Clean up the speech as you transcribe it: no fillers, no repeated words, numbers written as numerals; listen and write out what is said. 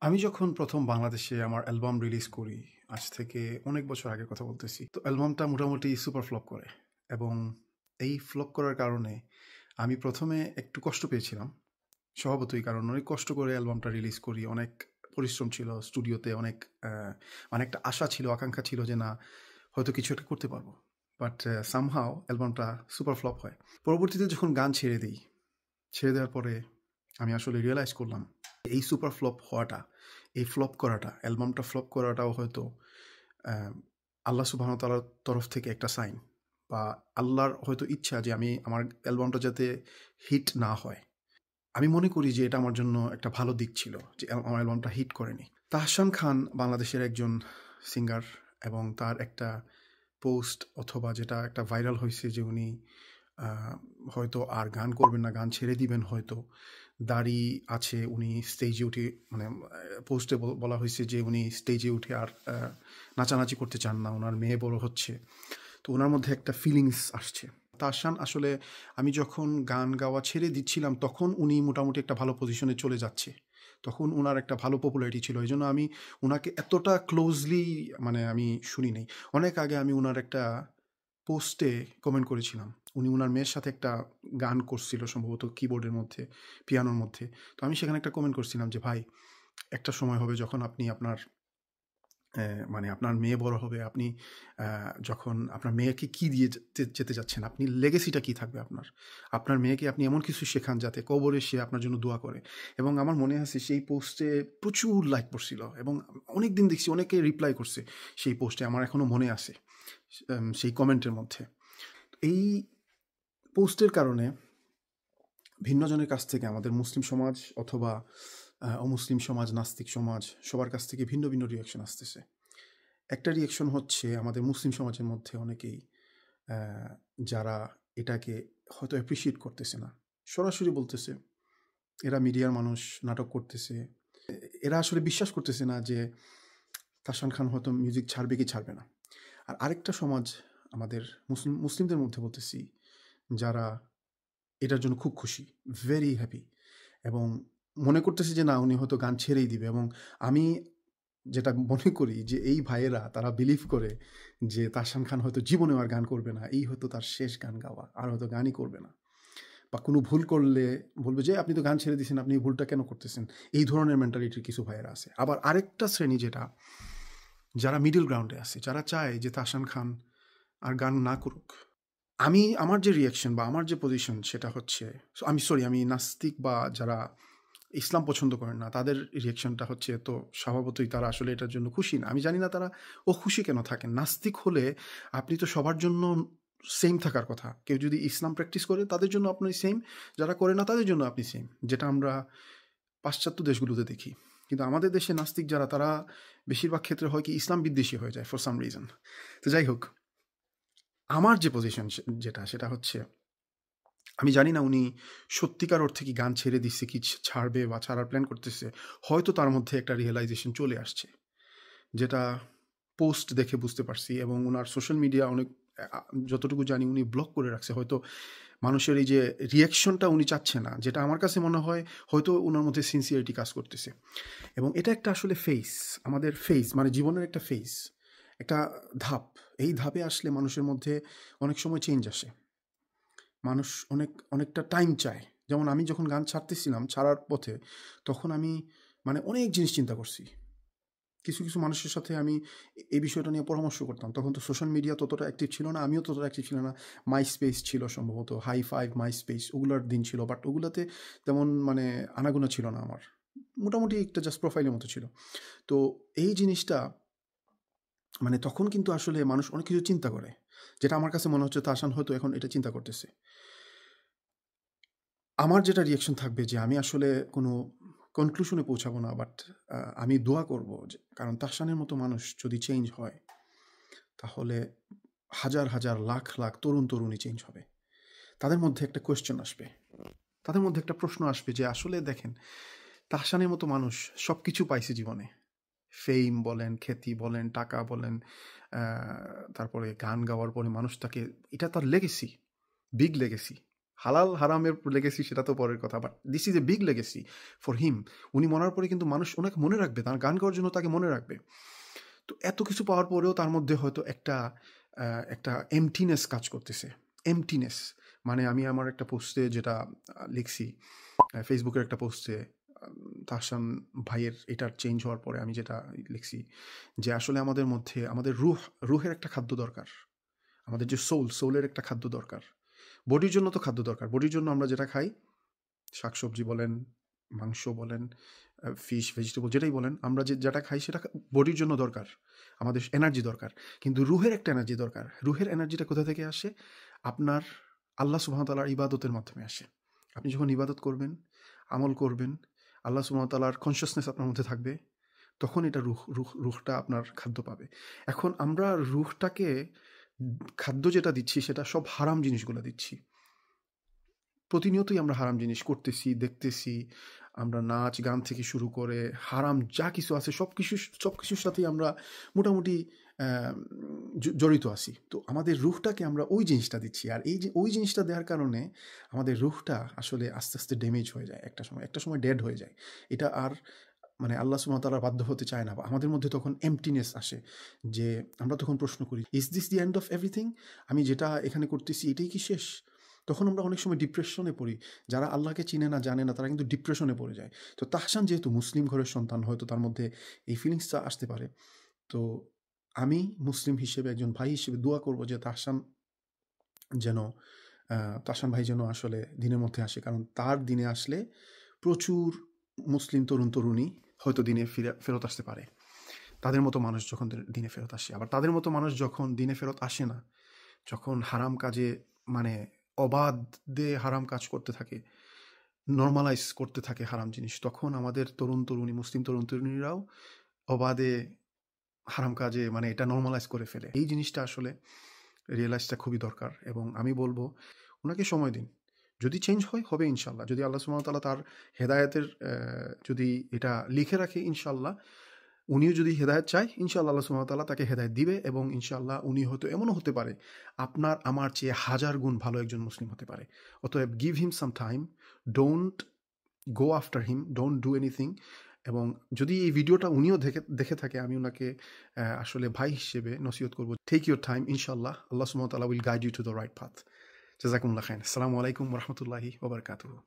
আমি যখন প্রথম বাংলাদেশে আমার অ্যালবাম রিলিজ করি, আজ থেকে অনেক বছর আগের কথা বলতেছি। তো অ্যালবামটা মোটামুটি সুপার ফ্লপ করে এবং এই ফ্লপ করার কারণে আমি প্রথমে একটু কষ্ট পেয়েছিলাম। স্বভাবতই, কারণ অনেক কষ্ট করে অ্যালবামটা রিলিজ করি। অনেক পরিশ্রম ছিল স্টুডিওতে, মানে একটা আশা ছিল, আকাঙ্ক্ষা ছিল যে না, হয়তো কিছু একটা করতে পারবো। বাট সামহাও অ্যালবামটা সুপার ফ্লপ হয়। পরবর্তীতে যখন গান ছেড়ে দেওয়ার পরে আমি আসলে রিয়েলাইজ করলাম এই সুপার ফ্লপ হওয়াটা, এই ফ্লপ করাটা, অ্যালবামটা ফ্লপ করাটাও হয়তো আল্লাহ সুবহানাহু ওয়া তাআলার তরফ থেকে একটা সাইন, বা আল্লাহর হয়তো ইচ্ছা যে আমি আমার অ্যালবামটা যাতে হিট না হয়। আমি মনে করি যে এটা আমার জন্য একটা ভালো দিক ছিল যে আমার অ্যালবামটা হিট করেনি। তাহসান খান বাংলাদেশের একজন সিঙ্গার, এবং তার একটা পোস্ট অথবা যেটা একটা ভাইরাল হয়েছে যে উনি হয়তো আর গান করবেন না, গান ছেড়ে দিবেন হয়তো। দাড়ি আছে, উনি স্টেজে উঠে, মানে পোস্টে বলা হয়েছে যে উনি স্টেজে উঠে আর নাচানাচি করতে চান না, ওনার মেয়ে বড় হচ্ছে। তো ওনার মধ্যে একটা ফিলিংস আসছে। তাহসান আসলে, আমি যখন গান গাওয়া ছেড়ে দিচ্ছিলাম তখন উনি মোটামুটি একটা ভালো পজিশনে চলে যাচ্ছে, তখন ওনার একটা ভালো পপুলারিটি ছিল। এই জন্য আমি ওনাকে এতটা ক্লোজলি মানে আমি শুনি নাই। অনেক আগে আমি ওনার একটা পোস্টে কমেন্ট করেছিলাম। উনি ওনার মেয়ের সাথে একটা গান করছিল সম্ভবত কিবোর্ডের মধ্যে, পিয়ানোর মধ্যে। তো আমি সেখানে একটা কমেন্ট করছিলাম যে ভাই, একটা সময় হবে যখন আপনি আপনার মানে আপনার মেয়ে বড় হবে, আপনি যখন আপনার মেয়েকে কি দিয়ে যেতে যাচ্ছেন, আপনি লেগেসিটা কি থাকবে আপনার। আপনার মেয়েকে আপনি এমন কিছু শেখান যাতে কবরে সে আপনার জন্য দোয়া করে। এবং আমার মনে আছে সেই পোস্টে প্রচুর লাইক পড়ছিল, এবং অনেক দিন দেখছি অনেকে রিপ্লাই করছে সেই পোস্টে, আমার এখনো মনে আছে সেই কমেন্টের মধ্যে। এই পোস্টের কারণে ভিন্নজনের কাছ থেকে, আমাদের মুসলিম সমাজ অথবা অমুসলিম সমাজ, নাস্তিক সমাজ, সবার কাছ থেকে ভিন্ন ভিন্ন রিয়াকশন আসতেছে। একটা রিয়াকশন হচ্ছে আমাদের মুসলিম সমাজের মধ্যে অনেকেই যারা এটাকে হয়তো অ্যাপ্রিসিয়েট করতেছে না, সরাসরি বলতেছে এরা মিডিয়ার মানুষ, নাটক করতেছে। এরা আসলে বিশ্বাস করতেছে না যে তাহসান খান হয়তো মিউজিক ছাড়বে কি ছাড়বে না। আর আরেকটা সমাজ, আমাদের মুসলিমদের মধ্যে বলতেছি, যারা এটার জন্য খুব খুশি, ভেরি হ্যাপি, এবং মনে করতেছে যে না, উনি হয়তো গান ছেড়েই দিবে। এবং আমি যেটা মনে করি যে এই ভাইয়েরা তারা বিলিভ করে যে তাহসান খান হয়তো জীবনেও আর গান করবে না, এই হয়তো তার শেষ গান গাওয়া, আর হয়তো গানই করবে না। বা কোনো ভুল করলে বলবে যে আপনি তো গান ছেড়ে দিয়েছেন, আপনি ভুলটা কেন করতেছেন। এই ধরনের মেন্টালিটির কিছু ভাইয়েরা আছে। আবার আরেকটা শ্রেণী, যারা মিডল গ্রাউন্ডে আছে, যারা চায় যে তাহসান খান আর গান না করুক। আমার যে রিয়াকশন বা আমার যে পজিশন সেটা হচ্ছে, আমি নাস্তিক বা যারা ইসলাম পছন্দ করেন না, তাদের রিয়াকশনটা হচ্ছে, তো স্বভাবতই তারা আসলে এটার জন্য খুশি না। আমি জানি না তারা খুশি কেন থাকেন। নাস্তিক হলে আপনি তো সবার জন্য সেম থাকার কথা। কেউ যদি ইসলাম প্র্যাকটিস করে তাদের জন্য আপনি সেম, যারা করে না তাদের জন্য আপনি সেম, যেটা আমরা পাশ্চাত্য দেশগুলোতে দেখি। কিন্তু আমাদের দেশে নাস্তিক যারা, তারা বেশিরভাগ ক্ষেত্রে হয় কি ইসলাম বিদ্বেষী হয়ে যায় ফর সাম রিজন। তো যাই হোক, আমার যে পজিশন সেটা হচ্ছে, আমি জানি না উনি সত্যিকার অর্থে কি গান ছেড়ে দিচ্ছে, কি ছাড়বে বা ছাড়ার প্ল্যান করতেছে। হয়তো তার মধ্যে একটা রিয়েলাইজেশন চলে আসছে, যেটা পোস্ট দেখে বুঝতে পারছি। এবং ওনার সোশ্যাল মিডিয়া অনেক, যতটুকু জানি উনি ব্লক করে রাখছে। হয়তো মানুষের এই যে রিয়াকশনটা উনি চাচ্ছে না, যেটা আমার কাছে মনে হয় হয়তো ওনার মধ্যে সিনসিয়ারিটি কাজ করতেছে। এবং এটা একটা আসলে ফেস, আমাদের ফেস মানে জীবনের একটা ফেস, একটা ধাপ। এই ধাপে আসলে মানুষের মধ্যে অনেক সময় চেঞ্জ আসে। মানুষ অনেকটা টাইম চায়। যেমন আমি যখন গান ছাড়তেছিলাম, ছাড়ার পথে, তখন আমি মানে অনেক জিনিস চিন্তা করছি। কিছু মানুষের সাথে আমি এই বিষয়টা নিয়ে পরামর্শ করতাম। তখন তো সোশ্যাল মিডিয়া ততটা অ্যাক্টিভ ছিল না, আমিও ততটা অ্যাক্টিভ ছিল না। মাইস্পেস ছিল সম্ভবত, হাই5, মাইস্পেস, ওগুলোর দিন ছিল। বাট ওগুলাতে তেমন মানে আনাগোনা ছিল না আমার। মোটামুটি একটা জাস্ট প্রোফাইলের মতো ছিল। তো এই জিনিসটা, মানে তখন কিন্তু আসলে মানুষ অনেক কিছু চিন্তা করে, যেটা আমার কাছে মনে হচ্ছে তাহসান হয়তো এখন এটা চিন্তা করতেছে। আমার যেটা রিয়াকশন থাকবে যে আমি আসলে কোনো কনক্লুশনে পৌঁছাবো না, বাট আমি দোয়া করব যে, কারণ তাহসানের মতো মানুষ যদি চেঞ্জ হয়, তাহলে হাজার হাজার লাখ লাখ তরুণ তরুণী চেঞ্জ হবে। তাদের মধ্যে একটা কোয়েশ্চেন আসবে, তাদের মধ্যে একটা প্রশ্ন আসবে যে আসলে দেখেন, তাহসানের মতো মানুষ সব কিছু পাইছে জীবনে, ফেম বলেন, খ্যাতি বলেন, টাকা বলেন, তারপরে গান গাওয়ার পরে মানুষ তাকে, এটা তার লেগেসি, বিগ লেগেসি, হালাল হারামের লেগেসি সেটা তো পরের কথা, but this is a big legacy for him. উনি মরার পরে কিন্তু মানুষ ওনাকে মনে রাখবে, তার গান গাওয়ার জন্য তাকে মনে রাখবে। তো এত কিছু পাওয়ার পরেও তার মধ্যে হয়তো একটা এমটিনেস কাজ করতেছে। এমটিনেস মানে আমি আমার একটা পোস্টে যেটা লিখছি, ফেসবুকের একটা পোস্টে, তাহসান ভাইয়ের এটার চেঞ্জ হওয়ার পরে আমি যেটা লিখছি যে আসলে আমাদের মধ্যে আমাদের রুহের একটা খাদ্য দরকার, আমাদের যে সোলের একটা খাদ্য দরকার। বডির জন্য তো খাদ্য দরকার, বডির জন্য আমরা যেটা খাই, শাকসবজি বলেন, মাংস বলেন, ফিশ, ভেজিটেবল যেটাই বলেন, আমরা যেটা খাই সেটা বডির জন্য দরকার, আমাদের এনার্জি দরকার। কিন্তু রুহের একটা এনার্জি দরকার। রুহের এনার্জিটা কোথা থেকে আসে? আপনার আল্লাহ সুবহানাহু ওয়া তাআলার ইবাদতের মাধ্যমে আসে। আপনি যখন ইবাদত করবেন, আমল করবেন, আল্লাহ সুবহানাহু ওয়া তাআলার কনসিয়াসনেস আপনার মধ্যে থাকবে, তখন এটা রুহটা আপনার খাদ্য পাবে। এখন আমরা রুহটাকে খাদ্য যেটা দিচ্ছি সেটা সব হারাম জিনিসগুলো দিচ্ছি। প্রতিনিয়তই আমরা হারাম জিনিস করতেছি, দেখতেছি। আমরা নাচ গান থেকে শুরু করে হারাম যা কিছু আছে সব কিছুর সাথেই আমরা মোটামুটি জড়িত আছি। তো আমাদের রুহটাকে আমরা ওই জিনিসটা দিচ্ছি, আর এই যে ওই জিনিসটা দেওয়ার কারণে আমাদের রুহটা আসলে আস্তে আস্তে ড্যামেজ হয়ে যায়, একটা সময় ডেড হয়ে যায়। এটা আর মানে আল্লাহ সুবহানাহু ওয়া তাআলা বাধ্য হতে চায় না, বা আমাদের মধ্যে তখন এমটিনেস আসে, যে আমরা তখন প্রশ্ন করি, is this the end of everything? আমি যেটা এখানে করতেছি এটাই কি শেষ? তখন আমরা অনেক সময় ডিপ্রেশনে পড়ি। যারা আল্লাহকে চিনে না, জানে না, তারা কিন্তু ডিপ্রেশনে পড়ে যায়। তো তাহসান যেহেতু মুসলিম ঘরের সন্তান, হয়তো তার মধ্যে এই ফিলিংসটা আসতে পারে। তো আমি মুসলিম হিসেবে, একজন ভাই হিসেবে দোয়া করব যে যেন তাহসান ভাই যেন আসলে দিনের মধ্যে আসে, কারণ তার দিনে আসলে প্রচুর মুসলিম তরুণী হয়তো দিনে ফেরত আসতে পারে। তাদের মতো মানুষ যখন দিনে ফেরত আসে, আবার তাদের মতো মানুষ যখন দিনে ফেরত আসে না, যখন হারাম কাজে মানে অবাধে হারাম কাজ করতে থাকে, নর্মালাইজ করতে থাকে হারাম জিনিস, তখন আমাদের মুসলিম তরুণীরাও অবাধে হারাম কাজে মানে এটা নর্মালাইজ করে ফেলে। এই জিনিসটা আসলে রিয়েলাইজটা খুবই দরকার, এবং আমি বলবো ওনাকে সময় দিন। যদি চেঞ্জ হবে ইনশাল্লাহ। যদি আল্লাহ সুবহানাহু ওয়া তাআলা তার হেদায়েতের যদি এটা লিখে রাখে, ইনশাল্লাহ উনিও যদি হেদায়েত চায়, ইনশাআল্লাহ আল্লাহ সুবহানাহু ওয়া তাআলা তাকে হেদায়েত দিবে, এবং ইনশাআল্লাহ উনি হয়তো এমনও হতে পারে আপনার আমার চেয়ে 1000 গুণ ভালো একজন মুসলিম হতে পারে। অতএব give him some time, don't go after him, don't do anything. এবং যদি এই ভিডিওটা উনিও দেখে থাকে, আমি ওনাকে আসলে ভাই হিসেবে নসিহত করব, টেক ইউর টাইম, ইনশাআল্লাহ আল্লাহ সুবহানাহু ওয়া তাআলা will guide you to the right path. জাযাকুমুল্লাহ খাইর। আসসালামু আলাইকুম ওয়া রাহমাতুল্লাহি ওয়া বারাকাতুহু।